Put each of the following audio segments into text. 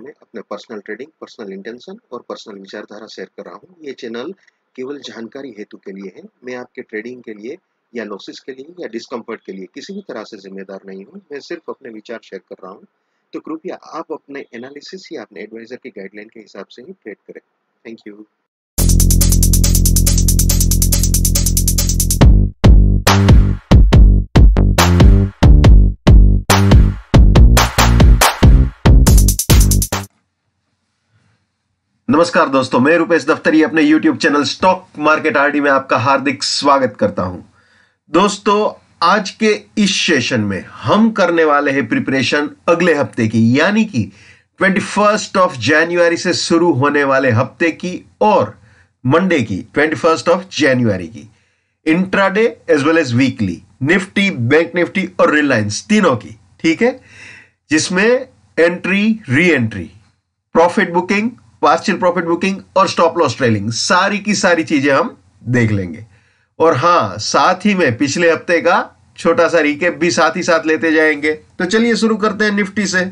में अपने personal trading, personal intention और पर्सनल विचारधारा शेयर कर रहा हूँ। ये चैनल केवल जानकारी हेतु के लिए है। मैं आपके ट्रेडिंग के लिए या लॉसेस के लिए या डिस्कम्फर्ट के लिए किसी भी तरह से जिम्मेदार नहीं हूँ। मैं सिर्फ अपने विचार शेयर कर रहा हूँ। तो कृपया आप अपने एनालिसिस या अपने एडवाइजर की गाइडलाइन के हिसाब से ही ट्रेड करें। Thank you. नमस्कार दोस्तों, मैं रुपेश दफ्तरी अपने YouTube channel stock market RD में आपका हार्दिक स्वागत करता हूं। दोस्तों, आज के इस सेशन में हम करने वाले हैं प्रिपरेशन अगले हफ्ते की, यानी कि 21 जनवरी से शुरू होने वाले हफ्ते की और मंडे की 21 जनवरी की intraday as well as weekly Nifty, bank Nifty और रिलायंस तीनों की, ठीक है, जिसमें entry, re entry, profit booking, partial profit booking और स्टॉप लॉस ट्रेलिंग, सारी की सारी चीजें हम देख लेंगे। और हां, साथ ही में पिछले हफ्ते का छोटा सा रिकैप भी साथ ही साथ लेते जाएंगे। तो चलिए शुरू करते हैं निफ्टी से।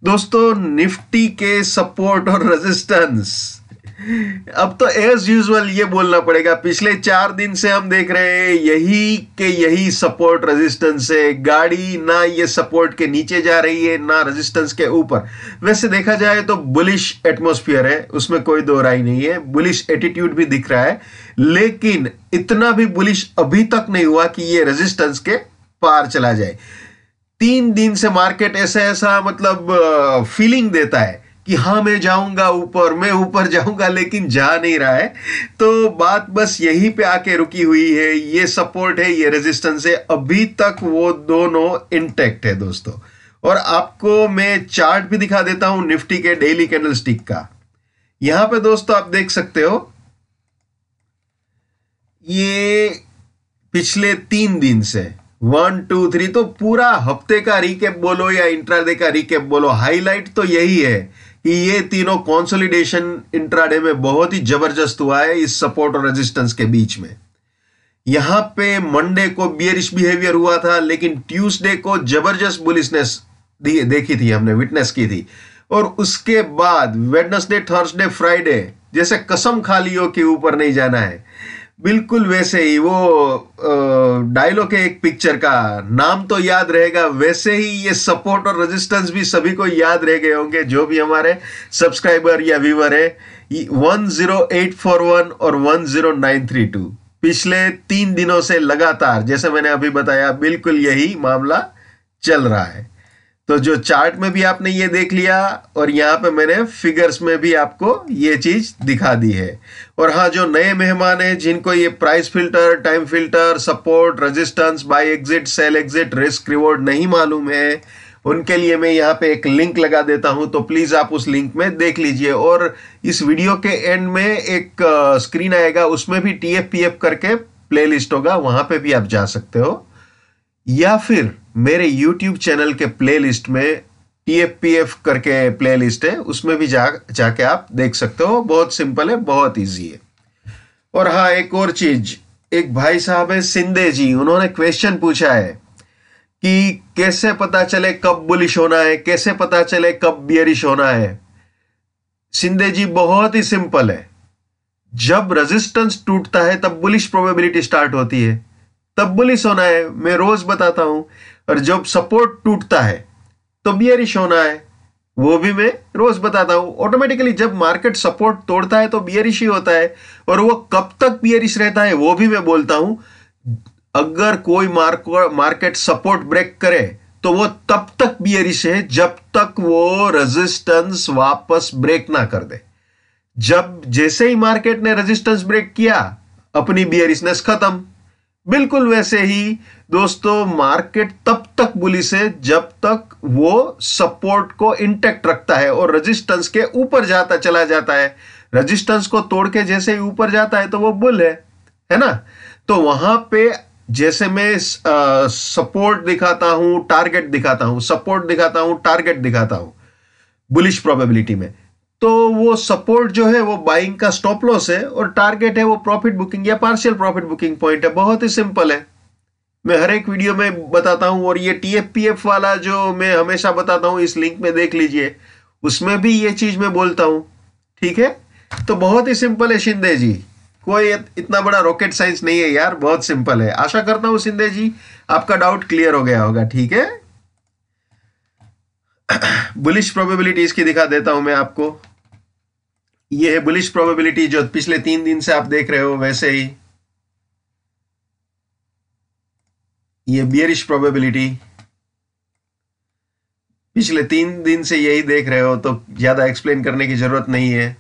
दोस्तों, निफ्टी के सपोर्ट और रेजिस्टेंस, अब तो एज यूजुअल ये बोलना पड़ेगा, पिछले 4 दिन से हम देख रहे हैं यही सपोर्ट रेजिस्टेंस है। गाड़ी ना ये सपोर्ट के नीचे जा रही है ना रेजिस्टेंस के ऊपर। वैसे देखा जाए तो बुलिश एटमॉस्फेयर है, उसमें कोई दो राय नहीं है, बुलिश एटीट्यूड भी दिख रहा है, लेकिन इतना भी बुलिश अभी तक नहीं हुआ कि ये रेजिस्टेंस के पार चला जाए। 3 दिन से मार्केट ऐसा मतलब फीलिंग देता है कि हाँ मैं जाऊंगा ऊपर, मैं ऊपर जाऊंगा, लेकिन जा नहीं रहा है। तो बात बस यहीं पे आके रुकी हुई है। ये सपोर्ट है, ये रेजिस्टेंस है, अभी तक वो दोनों इंटैक्ट है दोस्तों। और आपको मैं चार्ट भी दिखा देता हूं निफ्टी के डेली कैंडलस्टिक का। यहां पे दोस्तों आप देख सकते हो, ये पिछले 3 दिन से 1 2 3, तो पूरा हफ्ते का रिकैप बोलो या इंट्राडे का रिकैप बोलो, हाईलाइट तो यही है कि ये तीनों कंसोलिडेशन इंट्राडे में बहुत ही जबरदस्त हुआ है इस सपोर्ट और रेजिस्टेंस के बीच में। यहां पे मंडे को बियरिश बिहेवियर हुआ था, लेकिन ट्यूसडे को जबरदस्त बुलिशनेस देखी थी, हमने विटनेस की थी। और उसके बाद वेडनेसडे, थर्सडे, फ्राइडे जैसे कसम खा लियो कि ऊपर नहीं जाना है, बिल्कुल वैसे ही वो डायलॉग है एक पिक्चर का, नाम तो याद रहेगा, वैसे ही ये सपोर्ट और रेजिस्टेंस भी सभी को याद रह गए होंगे जो भी हमारे सब्सक्राइबर या व्यूअर है। 10841 और 10932 पिछले 3 दिनों से लगातार, जैसे मैंने अभी बताया, बिल्कुल यही मामला चल रहा है। तो जो चार्ट में भी आपने ये देख लिया और यहाँ पे मैंने फिगर्स में भी आपको ये चीज दिखा दी है। और हाँ, जो नए मेहमान हैं जिनको ये price filter, time filter, support, resistance, buy exit, sell exit, risk reward नहीं मालूम है, उनके लिए मैं यहाँ पे एक लिंक लगा देता हूं, तो प्लीज आप उस लिंक में देख लीजिए। और इस वीडियो के एंड में एक स्क्रीन आएगा, उसमें भी TFPF करके प्लेलिस्ट होगा, वहां पे भी आप जा सकते हो, या फिर मेरे YouTube चैनल के प्लेलिस्ट में TFPF करके प्लेलिस्ट है, उसमें भी जाके आप देख सकते हो। बहुत सिंपल है, बहुत इजी है। और हाँ, एक और चीज, एक भाई साहब है सिंधे जी, उन्होंने क्वेश्चन पूछा है कि कैसे पता चले कब बुलिश होना है, कैसे पता चले कब बियरिश होना है। सिंधे जी, बहुत ही सिंपल है, जब रेजिस्टेंस टूटता है तब बुलिश प्रोबेबिलिटी स्टार्ट होती है, तब बुलिश होना है, मैं रोज बताता हूं। और जब सपोर्ट टूटता है तो बियरिश होना है, वो भी मैं रोज बताता हूं। ऑटोमेटिकली जब मार्केट सपोर्ट तोड़ता है तो बियरिश ही होता है, और वो कब तक बियरिश रहता है वो भी मैं बोलता हूं। अगर कोई मार्केट सपोर्ट ब्रेक करे तो वो तब तक बियरिश है जब तक वो रेजिस्टेंस वापस ब्रेक ना कर दे। जब जैसे ही मार्केट ने रेजिस्टेंस ब्रेक किया, अपनी बियरिशनेस खत्म। बिल्कुल वैसे ही दोस्तों, मार्केट तब तक बुलिश है जब तक वो सपोर्ट को इंटैक्ट रखता है और रेजिस्टेंस के ऊपर चला जाता है। रेजिस्टेंस को तोड़ के जैसे ही ऊपर जाता है तो वो बुल है ना। तो वहां पे जैसे मैं सपोर्ट दिखाता हूं, टारगेट दिखाता हूं, सपोर्ट दिखाता हूं, टारगेट दिखाता हूं बुलिश प्रोबेबिलिटी में, तो वो सपोर्ट जो है वो बाइंग का स्टॉप लॉस है और टारगेट है वो प्रॉफिट बुकिंग या पार्शियल प्रॉफिट बुकिंग पॉइंट है। बहुत ही सिंपल है, मैं हर एक वीडियो में बताता हूं। और ये TFPF वाला जो मैं हमेशा बताता हूं, इस लिंक में देख लीजिए, उसमें भी ये चीज मैं बोलता हूं। ठीक है, तो बहुत ही सिंपल है शिंदे जी, कोई इतना बड़ा रॉकेट साइंस नहीं है यार, बहुत सिंपल है। आशा करता हूं शिंदे जी आपका डाउट क्लियर हो गया होगा। ठीक है, बुलिश प्रोबेबिलिटीज की दिखा देता हूं मैं आपको। ये है बुलिश प्रोबेबिलिटी जो पिछले 3 दिन से आप देख रहे हो, वैसे ही ये बियरिश प्रोबेबिलिटी पिछले 3 दिन से यही देख रहे हो, तो ज्यादा एक्सप्लेन करने की जरूरत नहीं है।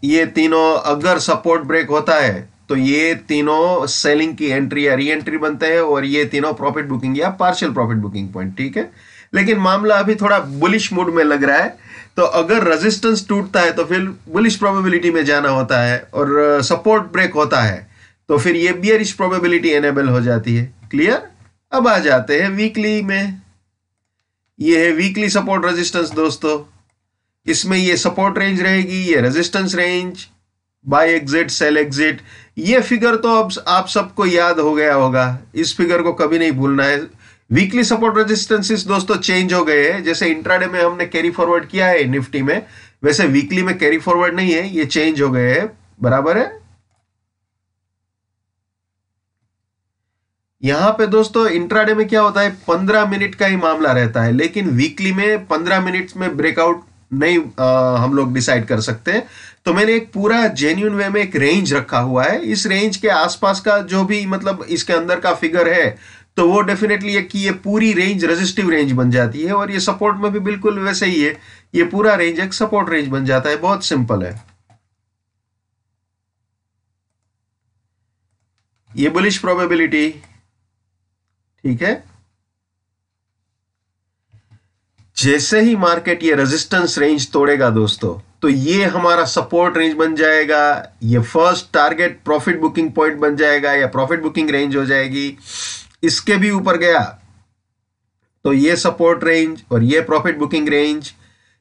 ये तीनों अगर सपोर्ट ब्रेक होता है तो ये तीनों सेलिंग की एंट्री या री एंट्री बनते हैं, और ये तीनों प्रॉफिट बुकिंग या पार्शियल प्रॉफिट बुकिंग पॉइंट। ठीक है, लेकिन मामला अभी थोड़ा बुलिश मूड में लग रहा है, तो अगर रेजिस्टेंस टूटता है तो फिर बुलिश प्रोबेबिलिटी में जाना होता है, और सपोर्ट ब्रेक होता है तो फिर ये बियरिश प्रोबेबिलिटी एनेबल हो जाती है। क्लियर? अब आ जाते हैं वीकली में। ये है वीकली सपोर्ट रेजिस्टेंस दोस्तों। इसमें ये सपोर्ट रेंज रहेगी, ये resistance range, buy exit sell exit. ये फिगर तो अब आप सबको याद हो गया होगा, इस फिगर को कभी नहीं भूलना है। वीकली सपोर्ट रेजिस्टेंसेस दोस्तों चेंज हो गए हैं। जैसे इंट्राडे में हमने कैरी फॉरवर्ड किया है निफ्टी में, वैसे वीकली में कैरी फॉरवर्ड नहीं है, ये चेंज हो गए हैं। बराबर है? यहां पे दोस्तों इंट्राडे में क्या होता है, 15 मिनट का ही मामला रहता है, लेकिन वीकली में 15 मिनट में ब्रेकआउट नहीं हम लोग डिसाइड कर सकते। तो मैंने एक पूरा जेन्युइन वे में एक रेंज रखा हुआ है। इस रेंज के आसपास का जो भी मतलब इसके अंदर का फिगर है, तो वो डेफिनेटली है कि ये पूरी रेंज रेजिस्टिव रेंज बन जाती है, और ये सपोर्ट में भी बिल्कुल वैसे ही है, ये पूरा रेंज एक सपोर्ट रेंज बन जाता है। बहुत सिंपल है। ये बुलिश प्रोबेबिलिटी। ठीक है, जैसे ही मार्केट ये रेजिस्टेंस रेंज तोड़ेगा दोस्तों, तो ये हमारा सपोर्ट रेंज बन जाएगा, ये first target profit booking point बन जाएगा या प्रॉफिट बुकिंग रेंज हो जाएगी। इसके भी ऊपर गया तो ये सपोर्ट रेंज और ये प्रॉफिट बुकिंग रेंज,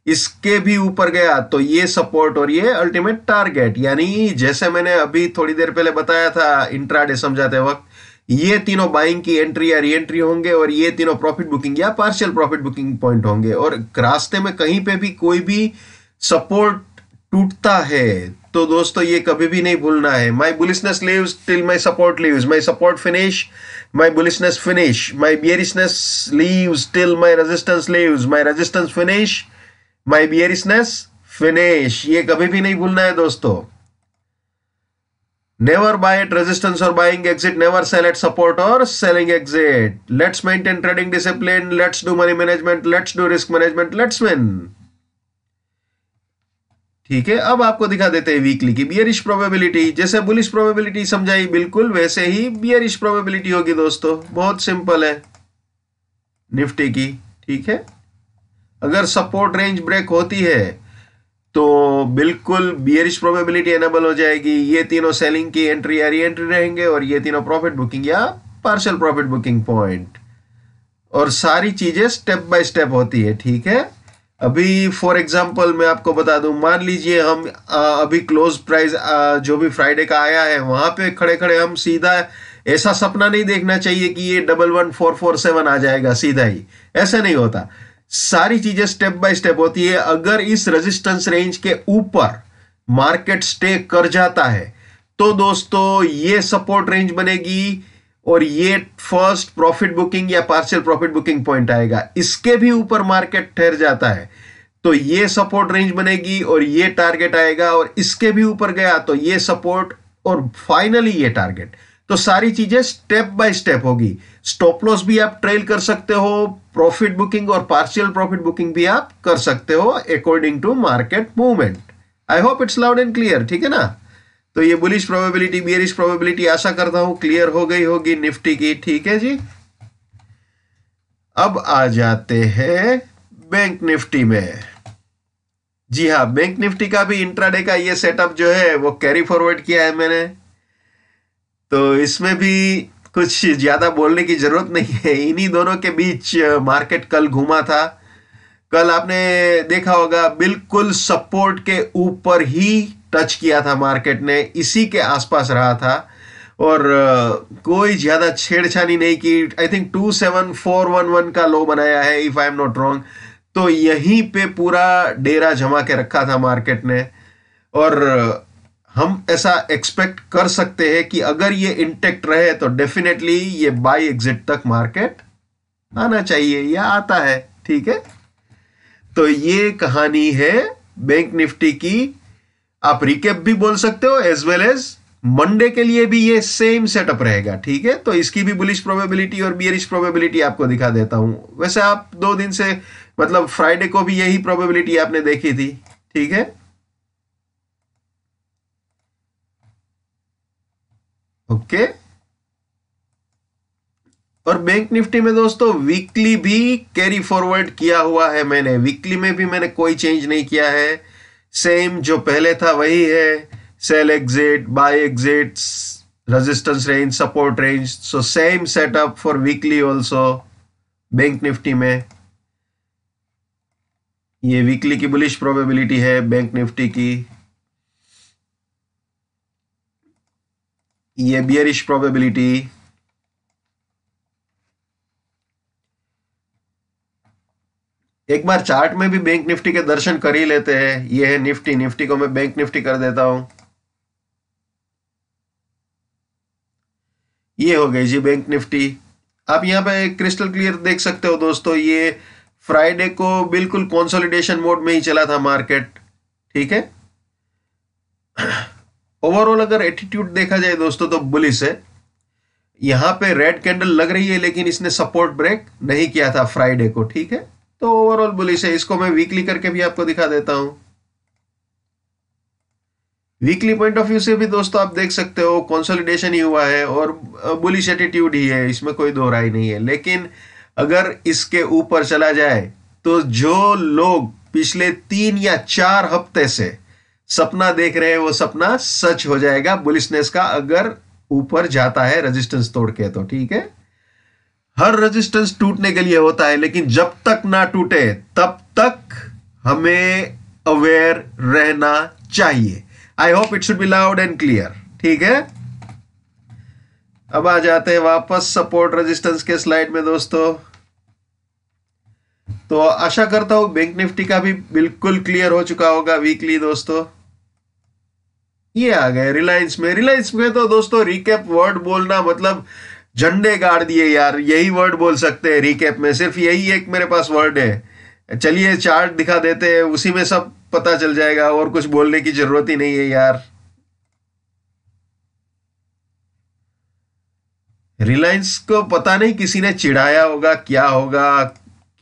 इसके भी ऊपर गया तो ये सपोर्ट और ये अल्टीमेट टारगेट। यानी जैसे मैंने अभी थोड़ी देर पहले बताया था इंट्राडे समझाते वक्त, ये तीनों बाइंग की एंट्री या री एंट्री होंगे, और ये तीनों प्रॉफिट बुकिंग या पार्शियल प्रॉफिट बुकिंग पॉइंट होंगे। और रास्ते में कहीं पे भी कोई भी सपोर्ट टूटता है तो दोस्तों ये कभी भी नहीं भूलना है, my bullishness lives till my support lives, my support finish my bullishness finish, my bearishness lives till my resistance lives, my resistance finish my bearishness finish. ये कभी भी नहीं भूलना है दोस्तों। Never buy at resistance or buying exit. Never sell at support or selling exit. Let's maintain trading discipline. Let's do money management. Let's do risk management. Let's win. ठीक है, अब आपको दिखा देते हैं वीकली की बियरिश प्रोबेबिलिटी। जैसे bullish probability समझाई बिल्कुल वैसे ही बियरिश प्रोबेबिलिटी होगी दोस्तों। बहुत सिंपल है निफ्टी की। ठीक है, अगर सपोर्ट रेंज ब्रेक होती है तो बिल्कुल बियरिश प्रोबेबिलिटी एनेबल हो जाएगी। ये तीनों सेलिंग की एंट्री या री एंट्री रहेंगे, और ये तीनों प्रॉफिट बुकिंग या पार्शियल प्रॉफिट बुकिंग पॉइंट, और सारी चीजें स्टेप बाय स्टेप होती है। ठीक है, अभी फॉर एग्जांपल मैं आपको बता दूं, मान लीजिए हम अभी क्लोज प्राइस जो भी फ्राइडे का आया है, वहां पे खड़े खड़े हम सीधा ऐसा सपना नहीं देखना चाहिए कि ये 11447 आ जाएगा सीधा ही, ऐसा नहीं होता। सारी चीजें स्टेप बाय स्टेप होती है। अगर इस रेजिस्टेंस रेंज के ऊपर मार्केट स्टे कर जाता है तो दोस्तों ये सपोर्ट रेंज बनेगी, और ये फर्स्ट प्रॉफिट बुकिंग या पार्शियल प्रॉफिट बुकिंग पॉइंट आएगा। इसके भी ऊपर मार्केट ठहर जाता है तो ये सपोर्ट रेंज बनेगी और ये टारगेट आएगा, और इसके भी ऊपर गया तो ये सपोर्ट और फाइनली ये टारगेट। तो सारी चीजें स्टेप बाय स्टेप होगी। स्टॉप लॉस भी आप ट्रेल कर सकते हो, प्रॉफिट बुकिंग और पार्शियल प्रॉफिट बुकिंग भी आप कर सकते हो according to market movement. I hope it's loud and clear. ठीक है ना? तो ये बुलिश प्रोबेबिलिटी बियरिश प्रोबेबिलिटी आशा करता हूं क्लियर हो गई होगी निफ्टी की। ठीक है जी, अब आ जाते हैं बैंक निफ्टी में। जी हाँ, बैंक निफ्टी का भी इंट्राडे का ये सेटअप जो है वो कैरी फॉरवर्ड किया है मैंने, तो इसमें भी कुछ ज्यादा बोलने की जरूरत नहीं है। इन्हीं दोनों के बीच मार्केट कल घूमा था। कल आपने देखा होगा बिल्कुल सपोर्ट के ऊपर ही टच किया था मार्केट ने, इसी के आसपास रहा था, और कोई ज्यादा छेड़छानी नहीं की। आई थिंक 27411 का लो बनाया है if I am not wrong. तो यहीं पे पूरा डेरा जमा के रखा था मार्केट ने, और हम ऐसा एक्सपेक्ट कर सकते हैं कि अगर ये इंटेक्ट रहे तो डेफिनेटली ये बाय एग्जिट तक मार्केट आना चाहिए या आता है। ठीक है, तो ये कहानी है बैंक निफ्टी की। आप रिकेप भी बोल सकते हो, एज वेल एज मंडे के लिए भी ये सेम सेटअप रहेगा। ठीक है, तो इसकी भी बुलिश प्रोबेबिलिटी और बियरिश प्रोबेबिलिटी आपको दिखा देता हूं। वैसे आप 2 दिन से, मतलब फ्राइडे को भी यही प्रोबेबिलिटी आपने देखी थी। ठीक है, ओके। और बैंक निफ्टी में दोस्तों वीकली भी कैरी फॉरवर्ड किया हुआ है मैंने। वीकली में भी मैंने कोई चेंज नहीं किया है, सेम जो पहले था वही है। Sell exit, buy exits, resistance range, support range, so same setup for weekly also bank Nifty में। ये वीकली की बुलिश प्रोबेबिलिटी है बैंक निफ्टी की, ये बियरिश प्रोबेबिलिटी। एक बार चार्ट में भी बैंक निफ्टी के दर्शन कर ही लेते हैं। ये है निफ्टी, निफ्टी को मैं बैंक निफ्टी कर देता हूं। ये हो गई जी बैंक निफ्टी। आप यहां पे क्रिस्टल क्लियर देख सकते हो दोस्तों, ये फ्राइडे को बिल्कुल कंसोलिडेशन मोड में ही चला था मार्केट। ठीक है, ओवरऑल अगर एटीट्यूड देखा जाए दोस्तों तो बुलिश है। यहां पे रेड कैंडल लग रही है लेकिन इसने सपोर्ट ब्रेक नहीं किया था फ्राइडे को। ठीक है, तो ओवरऑल बुलिश है। इसको मैं वीकली करके भी आपको दिखा देता हूं। वीकली पॉइंट ऑफ व्यू से भी दोस्तों आप देख सकते हो कंसोलिडेशन ही हुआ है और बुलिश एटीट्यूड ही है, इसमें कोई दो राय नहीं है। लेकिन अगर इसके ऊपर चला जाए तो जो लोग पिछले 3 या 4 हफ्ते से सपना देख रहे हैं वो सपना सच हो जाएगा बुलिशनेस का, अगर ऊपर जाता है रेजिस्टेंस तोड़ के तो। ठीक है, हर रेजिस्टेंस टूटने के लिए होता है, लेकिन जब तक ना टूटे तब तक हमें अवेयर रहना चाहिए। I hope it should be loud and clear. ठीक है, अब आ जाते हैं वापस सपोर्ट रेजिस्टेंस के स्लाइड में दोस्तों। तो आशा करता हूं बैंक निफ्टी का भी बिल्कुल क्लियर हो चुका होगा वीकली दोस्तों। ये आ गए रिलायंस में। रिलायंस में तो दोस्तों रिकेप वर्ड बोलना मतलब झंडे गाड़ दिए यार, यही वर्ड बोल सकते हैं रिकेप में। सिर्फ यही एक मेरे पास वर्ड है। चलिए चार्ट दिखा देते हैं, उसी में सब पता चल जाएगा, और कुछ बोलने की जरूरत ही नहीं है यार। रिलायंस को पता नहीं किसी ने चिढ़ाया होगा, क्या होगा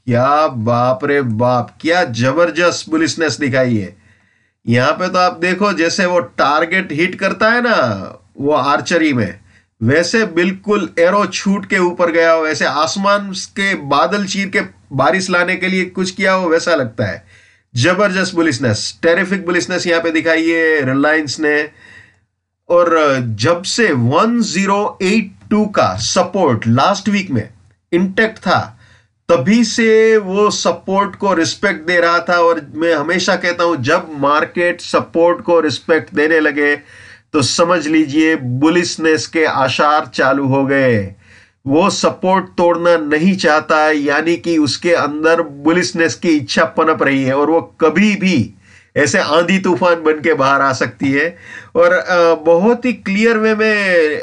क्या, बाप रे बाप, क्या जबरदस्त बुलिशनेस दिखाई है। यहां पे तो आप देखो, जैसे वो टारगेट हिट करता है ना वो आर्चरी में, वैसे बिल्कुल एरो छूट के ऊपर गया हो, वैसे आसमान के बादल चीर के बारिश लाने के लिए कुछ किया हो, वैसा लगता है। जबरदस्त बुलिशनेस, टेरिफिक बुलिशनेस यहां पे दिखाई है रिलायंस ने। और जब से 1082 का सपोर्ट लास्ट वीक में इंटेक्ट था, तभी से वो सपोर्ट को रिस्पेक्ट दे रहा था। और मैं हमेशा कहता हूं, जब मार्केट सपोर्ट को रिस्पेक्ट देने लगे तो समझ लीजिए बुलिशनेस के आसार चालू हो गए। वो सपोर्ट तोड़ना नहीं चाहता, यानी कि उसके अंदर बुलिशनेस की इच्छा पनप रही है, और वो कभी भी ऐसे आंधी तूफान बन के बाहर आ सकती है। और बहुत ही क्लियर वे में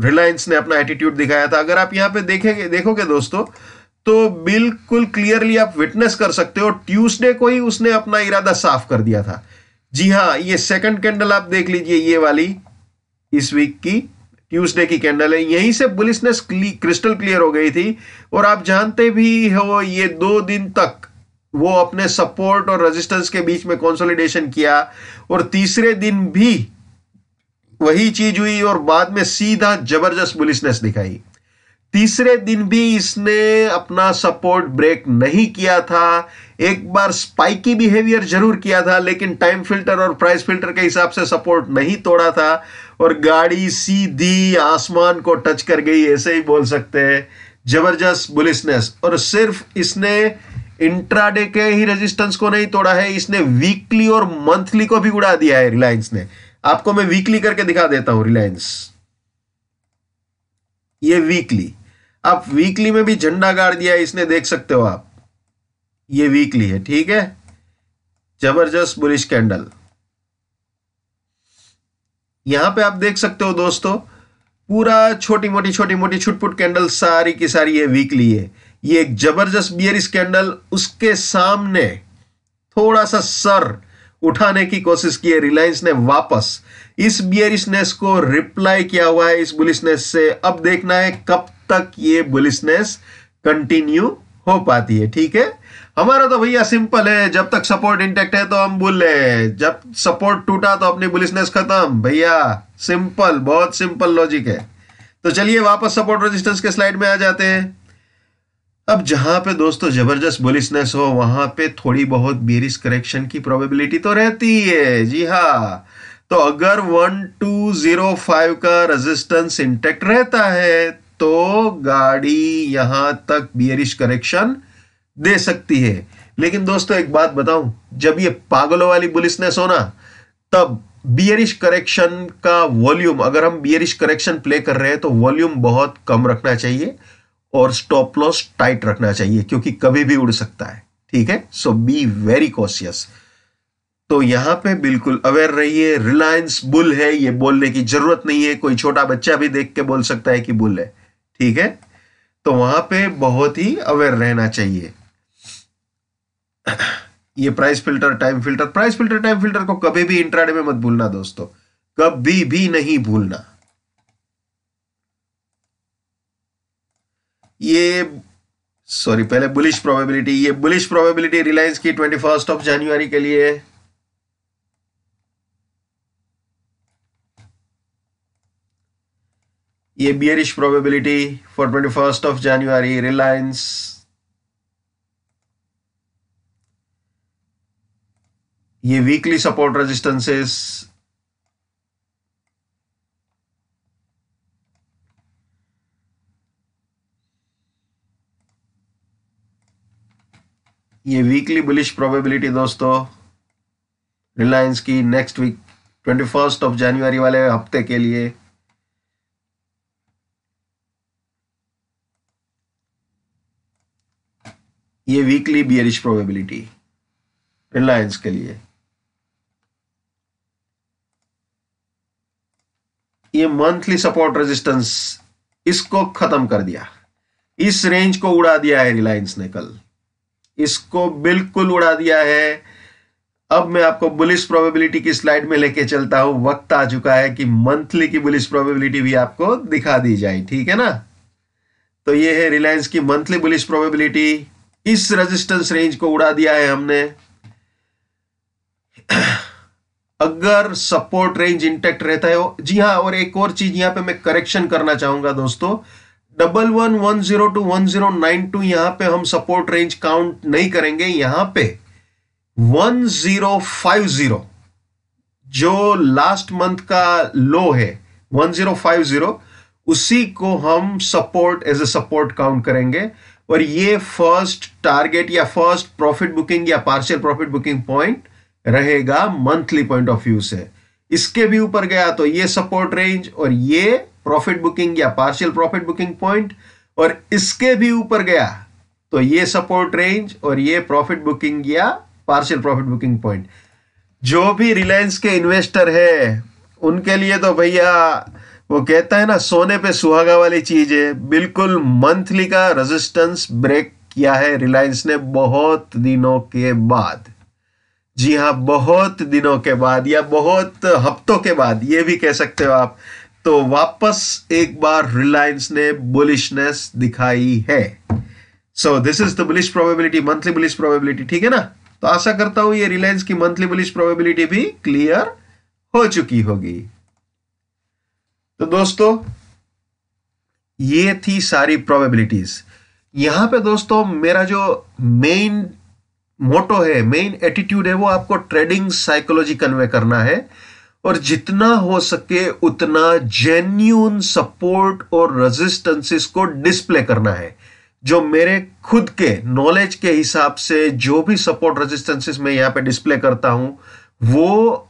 रिलायंस ने अपना एटीट्यूड दिखाया था। अगर आप यहाँ पे देखोगे दोस्तों, तो बिल्कुल क्लियरली आप विटनेस कर सकते हो, ट्यूसडे को ही उसने अपना इरादा साफ कर दिया था। जी हाँ, ये सेकंड कैंडल आप देख लीजिए, ये वाली इस वीक की ट्यूसडे की कैंडल है। यहीं से बुलिशनेस क्रिस्टल क्लियर हो गई थी। और आप जानते भी हो, ये 2 दिन तक वो अपने सपोर्ट और रेजिस्टेंस के बीच में कंसोलिडेशन किया, और तीसरे दिन भी वही चीज हुई, और बाद में सीधा जबरदस्त बुलिशनेस दिखाई। तीसरे दिन भी इसने अपना सपोर्ट ब्रेक नहीं किया था। एक बार स्पाइकी बिहेवियर जरूर किया था, लेकिन टाइम फिल्टर और प्राइस फिल्टर के हिसाब से सपोर्ट नहीं तोड़ा था, और गाड़ी सीधी आसमान को टच कर गई, ऐसे ही बोल सकते हैं। जबरदस्त बुलिशनेस। और सिर्फ इसने इंट्राडे के ही रेजिस्टेंस को नहीं तोड़ा है, इसने वीकली और मंथली को भी उड़ा दिया है रिलायंस ने। आपको मैं वीकली करके दिखा देता हूं रिलायंस, ये वीकली। आप वीकली में भी झंडा गाड़ दिया है इसने, देख सकते हो आप। ये वीकली है, ठीक है। जबरदस्त बुलिश कैंडल। यहां पे आप देख सकते हो दोस्तों, पूरा छोटी मोटी छुटपुट कैंडल सारी की सारी ये वीकली है। ये एक जबरदस्त बियरिश कैंडल, उसके सामने थोड़ा सा सर उठाने की कोशिश की है रिलायंस ने वापस। इस बियरिशनेस को रिप्लाई किया हुआ है इस बुलिशनेस से। अब देखना है कब तक ये बुलिशनेस कंटिन्यू हो पाती है, ठीक है। हमारा तो भैया सिंपल है, जब तक सपोर्ट इंटैक्ट है तो हम बुल है, जब सपोर्ट टूटा तो अपनी बुलिशनेस खत्म भैया। सिंपल, बहुत सिंपल लॉजिक है। तो चलिए वापस सपोर्ट रेजिस्टेंस के स्लाइड में आ जाते हैं। अब जहां पे दोस्तों जबरदस्त बुलिशनेस हो वहां पे थोड़ी बहुत बेरिश करेक्शन की प्रोबेबिलिटी तो रहती है, जी हाँ। तो अगर 1205 का रेजिस्टेंस इंटैक्ट रहता है तो गाड़ी यहां तक बेरिश करेक्शन दे सकती है। लेकिन दोस्तों एक बात बताऊं, जब ये पागलों वाली बुलिशनेस हो ना, तब बियरिश करेक्शन का वॉल्यूम, अगर हम बियरिश करेक्शन प्ले कर रहे हैं तो वॉल्यूम बहुत कम रखना चाहिए और स्टॉप लॉस टाइट रखना चाहिए, क्योंकि कभी भी उड़ सकता है, ठीक है। सो बी वेरी कॉशियस। तो यहां पे बिल्कुल अवेयर रहिए। रिलायंस बुल है, ये बोलने की जरूरत नहीं है, कोई छोटा बच्चा भी देख के बोल सकता है कि बुल है, ठीक है। तो वहां पे बहुत ही अवेयर रहना चाहिए। ये price filter, time filter, price filter, time filter को कभी भी इंट्राडे में मत भूलना दोस्तों, कभी भी नहीं भूलना। ये सॉरी, पहले बुलिश प्रोबेबिलिटी, ये बुलिश प्रोबेबिलिटी रिलायंस की 21 जनवरी के लिए। ये बियरिश प्रोबेबिलिटी फॉर 21 जनवरी रिलायंस। ये वीकली सपोर्ट रेजिस्टेंसेस। ये वीकली बुलिश प्रोबेबिलिटी दोस्तों रिलायंस की नेक्स्ट वीक 21 जनवरी वाले हफ्ते के लिए। ये वीकली बियरिश प्रोबेबिलिटी रिलायंस के लिए। ये मंथली सपोर्ट रेजिस्टेंस, इसको खत्म कर दिया, इस रेंज को उड़ा दिया है रिलायंस ने कल, इसको बिल्कुल उड़ा दिया है। अब मैं आपको बुलिश प्रोबेबिलिटी की स्लाइड में लेके चलता हूं। वक्त आ चुका है कि मंथली की बुलिश प्रोबेबिलिटी भी आपको दिखा दी जाए, ठीक है ना। तो ये है रिलायंस की मंथली बुलिश प्रोबेबिलिटी। इस रेजिस्टेंस रेंज को उड़ा दिया है हमने। अगर सपोर्ट रेंज इंटैक्ट रहता है, जी हाँ, और एक और चीज यहां पे मैं करेक्शन करना चाहूंगा दोस्तों, 1110 to 1092 यहां पे हम सपोर्ट रेंज काउंट नहीं करेंगे। यहां पे 1050 जो लास्ट मंथ का लो है 1050, उसी को हम support as a support count करेंगे। और ये फर्स्ट टारगेट या फर्स्ट प्रॉफिट बुकिंग या पार्शियल प्रॉफिट बुकिंग पॉइंट रहेगा मंथली पॉइंट ऑफ व्यू से। इसके भी ऊपर गया तो ये सपोर्ट रेंज और ये प्रॉफिट बुकिंग या पार्शियल प्रॉफिट बुकिंग पॉइंट, और इसके भी ऊपर गया तो ये सपोर्ट रेंज और ये प्रॉफिट बुकिंग या पार्शियल प्रॉफिट बुकिंग पॉइंट। जो भी रिलायंस के इन्वेस्टर है उनके लिए तो भैया वो कहता है ना, सोने पे सुहागा वाली चीज है। बिल्कुल मंथली का रेजिस्टेंस ब्रेक किया है रिलायंस ने बहुत दिनों के बाद। जी हाँ, बहुत दिनों के बाद या बहुत हफ्तों के बाद, ये भी कह सकते हो आप। तो वापस एक बार रिलायंस ने बुलिशनेस दिखाई है। So this is the bullish probability, monthly bullish probability, ठीक है ना। तो आशा करता हूं ये रिलायंस की मंथली बुलिश प्रोबेबिलिटी भी क्लियर हो चुकी होगी। तो दोस्तों ये थी सारी प्रोबेबिलिटीज। यहां पे दोस्तों मेरा जो मेन मोटो है, मेन एटीट्यूड है, वो आपको ट्रेडिंग साइकोलॉजी कन्वे करना है और जितना हो सके उतना जेन्यून सपोर्ट और रेजिस्टेंसेस को डिस्प्ले करना है। जो मेरे खुद के नॉलेज के हिसाब से जो भी सपोर्ट रेजिस्टेंसेस मैं यहां पे डिस्प्ले करता हूं, वो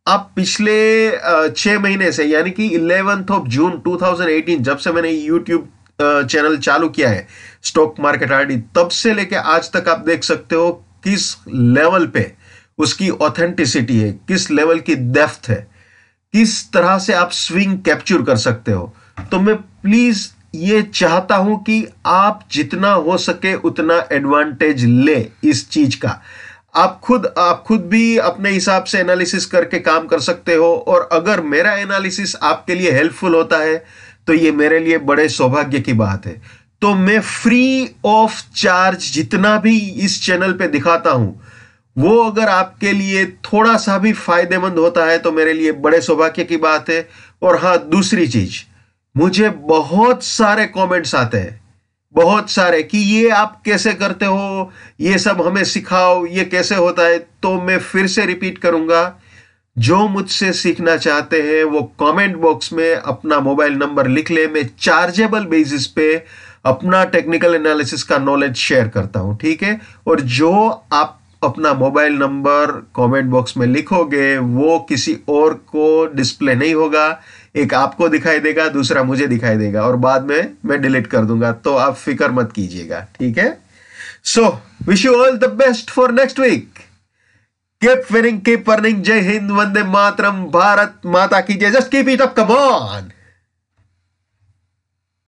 आप पिछले 6 महीने से, यानी कि 11 जून 2018 जब से मैंने यूट्यूब चैनल चालू किया है स्टॉक मार्केट आरडी, तब से लेके आज तक आप देख सकते हो किस लेवल पे उसकी ऑथेंटिसिटी है, किस लेवल की डेप्थ है, किस तरह से आप स्विंग कैप्चर कर सकते हो। तो मैं प्लीज ये चाहता हूं कि आप जितना हो सके उतना एडवांटेज ले इस चीज का। आप खुद भी अपने हिसाब से एनालिसिस करके काम कर सकते हो, और अगर मेरा एनालिसिस आपके लिए हेल्पफुल होता है तो ये मेरे लिए बड़े सौभाग्य की बात है। तो मैं फ्री ऑफ चार्ज जितना भी इस चैनल पे दिखाता हूं, वो अगर आपके लिए थोड़ा सा भी फायदेमंद होता है तो मेरे लिए बड़े सौभाग्य की बात है। और हाँ, दूसरी चीज, मुझे बहुत सारे कमेंट्स आते हैं, बहुत सारे, कि ये आप कैसे करते हो, ये सब हमें सिखाओ, ये कैसे होता है। तो मैं फिर से रिपीट करूंगा, जो मुझसे सीखना चाहते हैं वो कमेंट बॉक्स में अपना मोबाइल नंबर लिख ले। मैं चार्जेबल बेसिस पे अपना टेक्निकल एनालिसिस का नॉलेज शेयर करता हूं, ठीक है। और जो आप अपना मोबाइल नंबर कमेंट बॉक्स में लिखोगे वो किसी और को डिस्प्ले नहीं होगा, एक आपको दिखाई देगा, दूसरा मुझे दिखाई देगा, और बाद में मैं डिलीट कर दूंगा। तो आप फिक्र मत कीजिएगा, ठीक है। So wish you all the best for next week. Keep winning, keep earning. जय हिंद, वंदे मातरम, भारत माता की जय। Just keep it up, come on.